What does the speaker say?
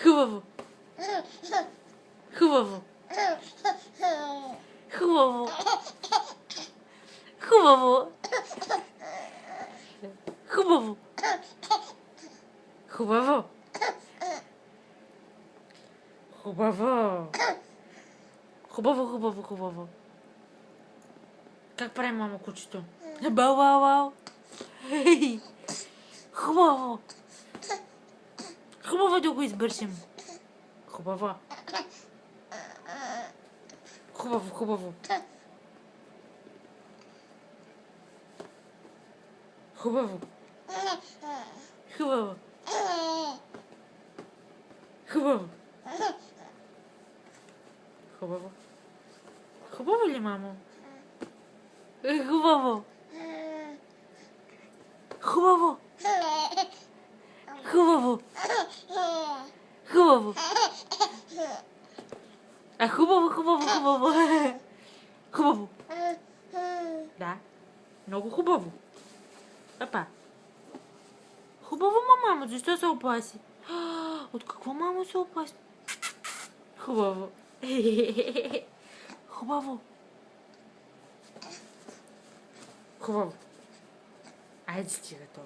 Хубаво. Хубаво. Хубаво. Хубаво. Хубаво. Хубаво. Хубаво. Хубаво, хубаво, хубаво. Как прави мама кучето? Бау, бау, бау. Хубаво. Хубаво да го избършим. Хубаво. Хубаво, хубаво. Хубаво. Хубаво. Хубаво. Хубаво. Хубаво ли, мамо? Хубаво. Хубаво. Хубаво. Хубаво. А хубаво, хубаво, хубаво. Хубаво. Да. Много хубаво. Папа. Хубаво, мамо, защо се опаси? От какво, мамо, се опаси? Хубаво. Хубаво. Хубаво. Айде стига то.